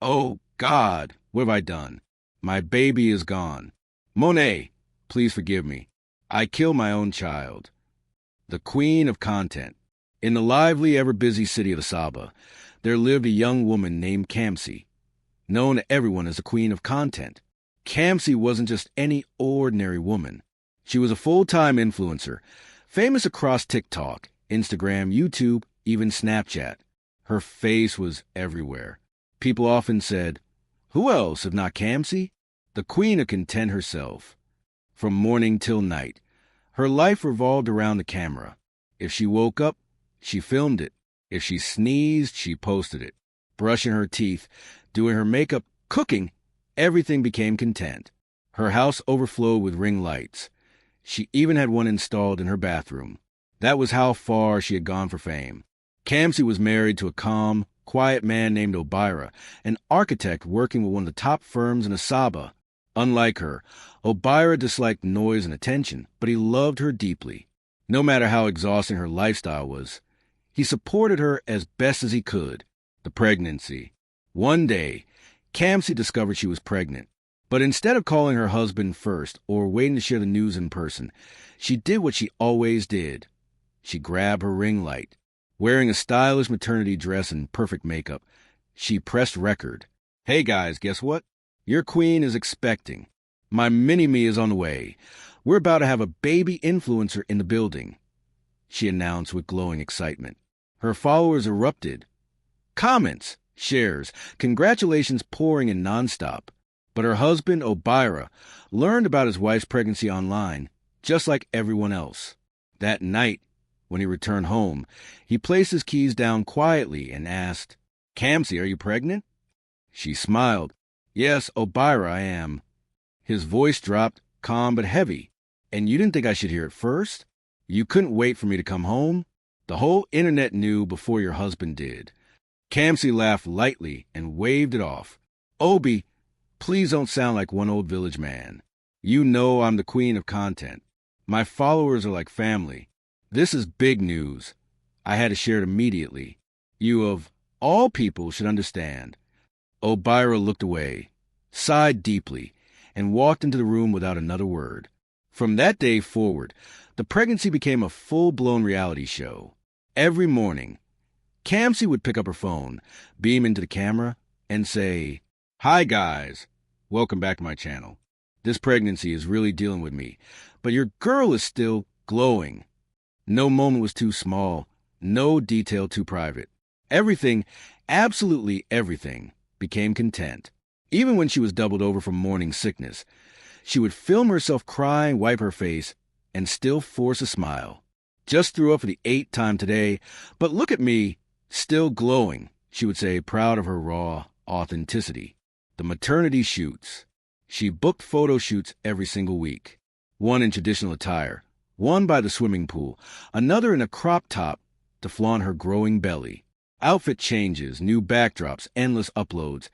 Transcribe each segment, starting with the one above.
Oh, God, what have I done? My baby is gone. Monet, please forgive me. I killed my own child. The queen of content. In the lively, ever-busy city of Asaba, there lived a young woman named Kamsi, known to everyone as the queen of content. Kamsi wasn't just any ordinary woman. She was a full-time influencer, famous across TikTok, Instagram, YouTube, even Snapchat. Her face was everywhere. People often said, "Who else if not Kamsi?" The queen of content herself. From morning till night, her life revolved around the camera. If she woke up, she filmed it. If she sneezed, she posted it. Brushing her teeth, doing her makeup, cooking, everything became content. Her house overflowed with ring lights. She even had one installed in her bathroom. That was how far she had gone for fame. Kamsi was married to a calm, quiet man named Obira, an architect working with one of the top firms in Asaba. Unlike her, Obira disliked noise and attention, but he loved her deeply. No matter how exhausting her lifestyle was, he supported her as best as he could. The pregnancy. One day, Kamsi discovered she was pregnant. But instead of calling her husband first or waiting to share the news in person, she did what she always did. She grabbed her ring light. Wearing a stylish maternity dress and perfect makeup, she pressed record. "Hey guys, guess what? Your queen is expecting. My mini-me is on the way. We're about to have a baby influencer in the building," she announced with glowing excitement. Her followers erupted. Comments, shares, congratulations pouring in nonstop. But her husband, Obira, learned about his wife's pregnancy online, just like everyone else. That night, when he returned home, he placed his keys down quietly and asked, "Kamsi, are you pregnant?" She smiled. "Yes, Obira, I am." His voice dropped, calm but heavy. "And you didn't think I should hear it first? You couldn't wait for me to come home? The whole internet knew before your husband did." Kamsi laughed lightly and waved it off. "Obi, please don't sound like one old village man. You know I'm the queen of content. My followers are like family. This is big news. I had to share it immediately. You, of all people, should understand." Obira looked away, sighed deeply, and walked into the room without another word. From that day forward, the pregnancy became a full-blown reality show. Every morning, Kamsi would pick up her phone, beam into the camera, and say, "Hi guys, welcome back to my channel. This pregnancy is really dealing with me, but your girl is still glowing." No moment was too small, no detail too private. Everything, absolutely everything, became content. Even when she was doubled over from morning sickness, she would film herself crying, wipe her face, and still force a smile. "Just threw up for the 8th time today, but look at me, still glowing," she would say, proud of her raw authenticity. The maternity shoots. She booked photo shoots every single week. One in traditional attire, one by the swimming pool, another in a crop top to flaunt her growing belly. Outfit changes, new backdrops, endless uploads.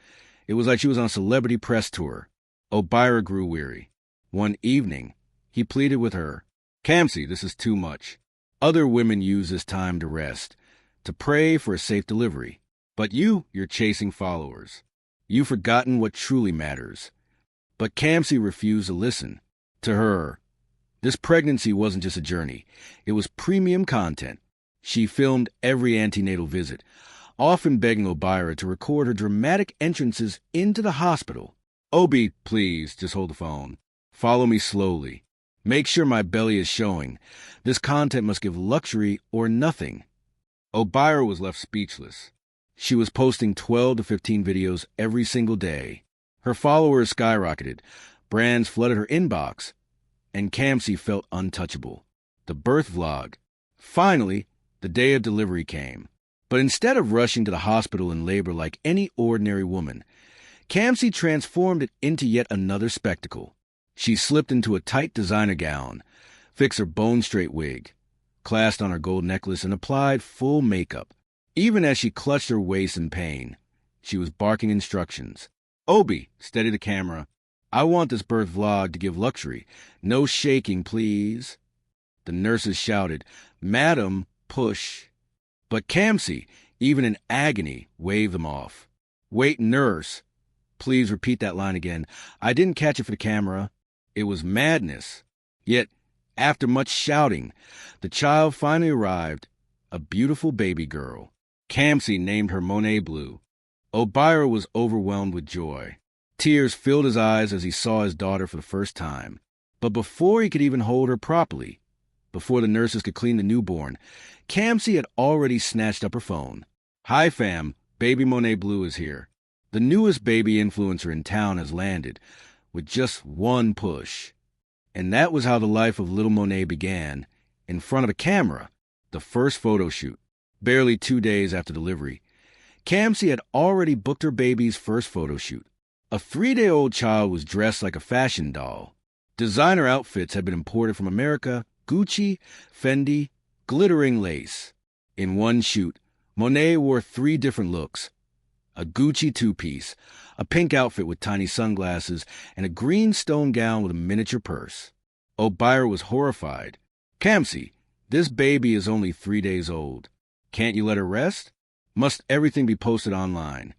It was like she was on a celebrity press tour. Obira grew weary. One evening, he pleaded with her, "Kamsi, this is too much. Other women use this time to rest, to pray for a safe delivery. But you're chasing followers. You've forgotten what truly matters." But Kamsi refused to listen. To her, this pregnancy wasn't just a journey. It was premium content. She filmed every antenatal visit, often begging Obira to record her dramatic entrances into the hospital. "Obi, please, just hold the phone. Follow me slowly. Make sure my belly is showing. This content must give luxury or nothing." Obira was left speechless. She was posting 12 to 15 videos every single day. Her followers skyrocketed. Brands flooded her inbox. And Kamsi felt untouchable. The birth vlog. Finally, the day of delivery came. But instead of rushing to the hospital in labor like any ordinary woman, Kamsi transformed it into yet another spectacle. She slipped into a tight designer gown, fixed her bone-straight wig, clasped on her gold necklace, and applied full makeup. Even as she clutched her waist in pain, she was barking instructions. "Obi, steady the camera. I want this birth vlog to give luxury. No shaking, please." The nurses shouted, "Madam, push." But Kamsi, even in agony, waved them off. Wait, nurse. Please repeat that line again. I didn't catch it for the camera. It was madness. Yet, after much shouting, the child finally arrived, a beautiful baby girl. Kamsi named her Monet Blue. Obira was overwhelmed with joy. Tears filled his eyes as he saw his daughter for the first time. But before he could even hold her properly, before the nurses could clean the newborn, Kamsi had already snatched up her phone. Hi, fam. Baby Monet Blue is here. The newest baby influencer in town has landed, with just one push. And that was how the life of little Monet began, in front of a camera, the first photo shoot. Barely 2 days after delivery, Kamsi had already booked her baby's first photo shoot. A 3-day-old child was dressed like a fashion doll. Designer outfits had been imported from America, Gucci, Fendi, glittering lace. In one shoot, Monet wore 3 different looks. A Gucci 2-piece, a pink outfit with tiny sunglasses, and a green stone gown with a miniature purse. Obira was horrified. Kamsi, this baby is only 3 days old. Can't you let her rest? Must everything be posted online?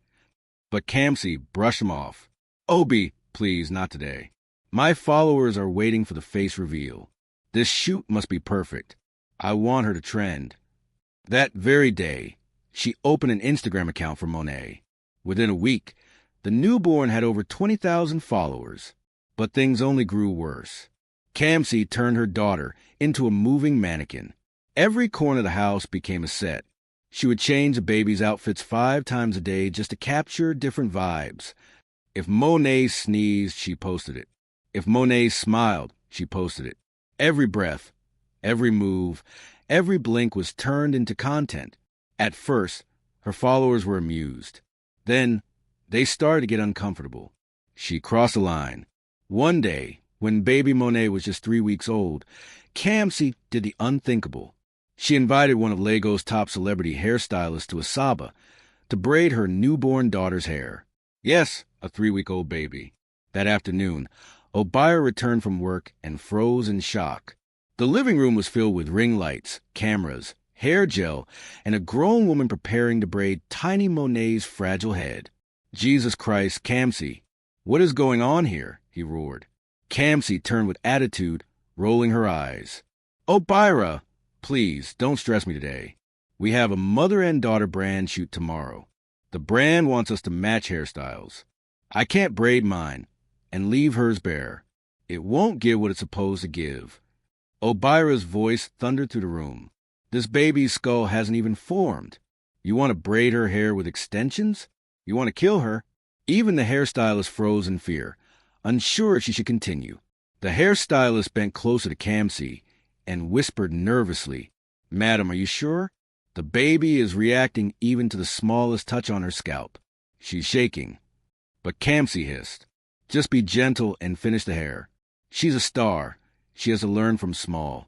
But Kamsi brushed him off. Obi, please, not today. My followers are waiting for the face reveal. This shoot must be perfect. I want her to trend. That very day, she opened an Instagram account for Monet. Within a week, the newborn had over 20,000 followers. But things only grew worse. Kamsi turned her daughter into a moving mannequin. Every corner of the house became a set. She would change the baby's outfits 5 times a day just to capture different vibes. If Monet sneezed, she posted it. If Monet smiled, she posted it. Every breath, every move, every blink was turned into content. At first, her followers were amused. Then, they started to get uncomfortable. She crossed a line. One day, when baby Monet was just 3 weeks old, Kamsi did the unthinkable. She invited one of Lego's top celebrity hairstylists to Asaba to braid her newborn daughter's hair. Yes, a 3-week-old baby. That afternoon, Obira returned from work and froze in shock. The living room was filled with ring lights, cameras, hair gel, and a grown woman preparing to braid tiny Monet's fragile head. Jesus Christ, Kamsi, what is going on here? He roared. Kamsi turned with attitude, rolling her eyes. Obira! Please, don't stress me today. We have a mother and daughter brand shoot tomorrow. The brand wants us to match hairstyles. I can't braid mine and leave hers bare. It won't give what it's supposed to give. Obira's voice thundered through the room. This baby's skull hasn't even formed. You want to braid her hair with extensions? You want to kill her? Even the hairstylist froze in fear, unsure if she should continue. The hairstylist bent closer to Kamsi and whispered nervously, Madam, are you sure? The baby is reacting even to the smallest touch on her scalp. She's shaking. But Kamsi hissed, just be gentle and finish the hair. She's a star. She has to learn from small.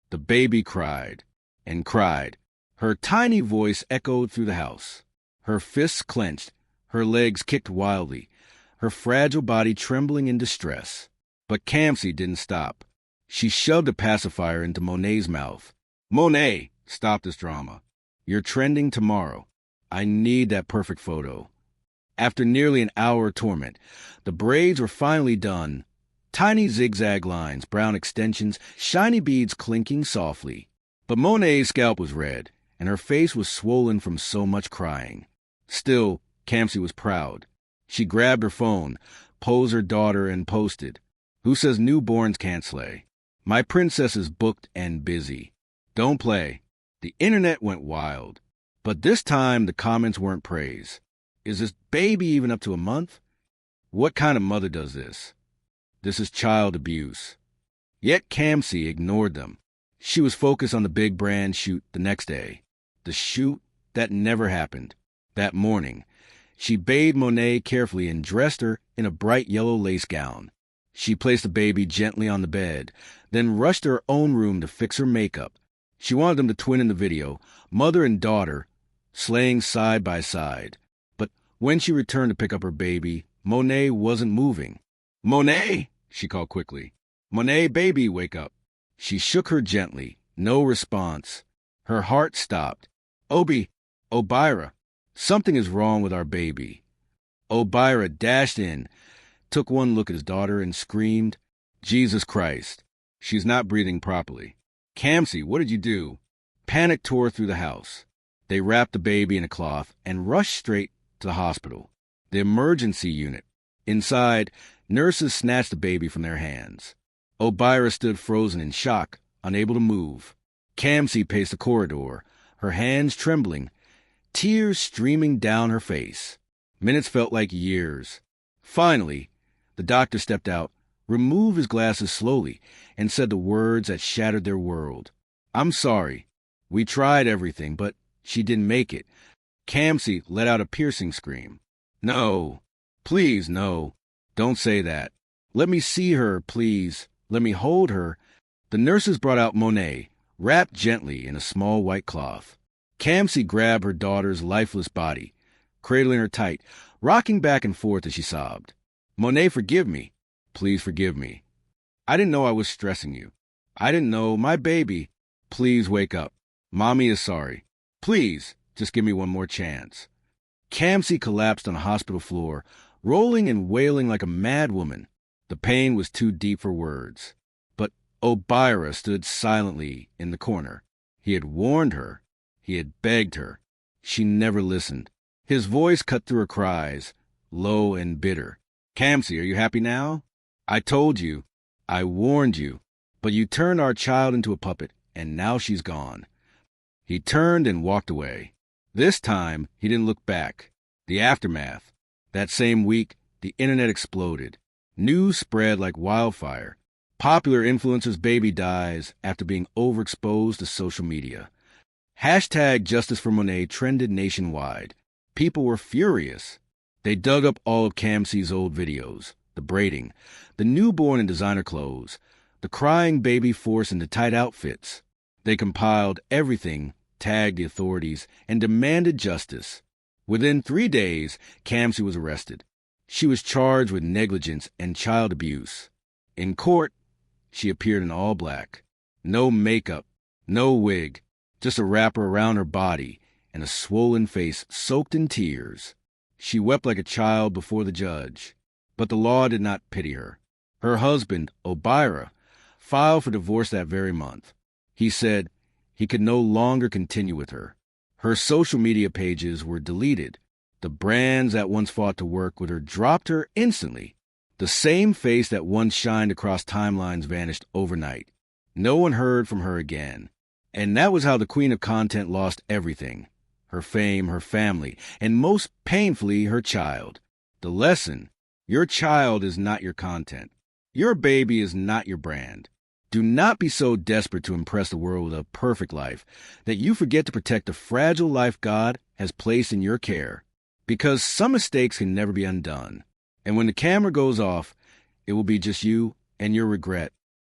The baby cried and cried. Her tiny voice echoed through the house. Her fists clenched, her legs kicked wildly, her fragile body trembling in distress. But Kamsi didn't stop. She shoved a pacifier into Monet's mouth. Monet, stop this drama. You're trending tomorrow. I need that perfect photo. After nearly an hour of torment, the braids were finally done. Tiny zigzag lines, brown extensions, shiny beads clinking softly. But Monet's scalp was red, and her face was swollen from so much crying. Still, Kamsi was proud. She grabbed her phone, posed her daughter, and posted, Who says newborns can't slay? My princess is booked and busy. Don't play. The internet went wild. But this time the comments weren't praise. Is this baby even up to a month? What kind of mother does this? This is child abuse. Yet Kamsi ignored them. She was focused on the big brand shoot the next day. The shoot that never happened. That morning, she bathed Monet carefully and dressed her in a bright yellow lace gown. She placed the baby gently on the bed, then rushed to her own room to fix her makeup. She wanted them to twin in the video, mother and daughter, slaying side by side. But when she returned to pick up her baby, Monet wasn't moving. Monet, she called quickly. Monet, baby, wake up. She shook her gently. No response. Her heart stopped. Obira, something is wrong with our baby. Obira dashed in, took one look at his daughter, and screamed, "Jesus Christ, she's not breathing properly." "Kamsi, what did you do?" Panic tore through the house. They wrapped the baby in a cloth and rushed straight to the hospital, the emergency unit. Inside, nurses snatched the baby from their hands. Obira stood frozen in shock, unable to move. Kamsi paced the corridor, her hands trembling, tears streaming down her face. Minutes felt like years. Finally, the doctor stepped out, removed his glasses slowly, and said the words that shattered their world. "I'm sorry. We tried everything, but she didn't make it." Kamsi let out a piercing scream. "No. Please, no. Don't say that. Let me see her, please. Let me hold her." The nurses brought out Monet, wrapped gently in a small white cloth. Kamsi grabbed her daughter's lifeless body, cradling her tight, rocking back and forth as she sobbed. "Monet, forgive me. Please forgive me. I didn't know I was stressing you. I didn't know. My baby. Please wake up. Mommy is sorry. Please, just give me one more chance." Kamsi collapsed on the hospital floor, rolling and wailing like a mad woman. The pain was too deep for words. But Obira stood silently in the corner. He had warned her. He had begged her. She never listened. His voice cut through her cries, low and bitter. "Kamsi, are you happy now? I told you. I warned you. But you turned our child into a puppet, and now she's gone." He turned and walked away. This time, he didn't look back. The aftermath. That same week, the internet exploded. News spread like wildfire. Popular influencer's baby dies after being overexposed to social media. Hashtag Justice for Monet trended nationwide. People were furious. They dug up all of Kamsi's old videos, the braiding, the newborn in designer clothes, the crying baby forced into tight outfits. They compiled everything, tagged the authorities, and demanded justice. Within 3 days, Kamsi was arrested. She was charged with negligence and child abuse. In court, she appeared in all black. No makeup, no wig, just a wrapper around her body and a swollen face soaked in tears. She wept like a child before the judge. But the law did not pity her. Her husband, Obira, filed for divorce that very month. He said he could no longer continue with her. Her social media pages were deleted. The brands that once fought to work with her dropped her instantly. The same face that once shined across timelines vanished overnight. No one heard from her again. And that was how the queen of content lost everything. Her fame, her family, and most painfully, her child. The lesson: your child is not your content. Your baby is not your brand. Do not be so desperate to impress the world with a perfect life that you forget to protect the fragile life God has placed in your care. Because some mistakes can never be undone. And when the camera goes off, it will be just you and your regret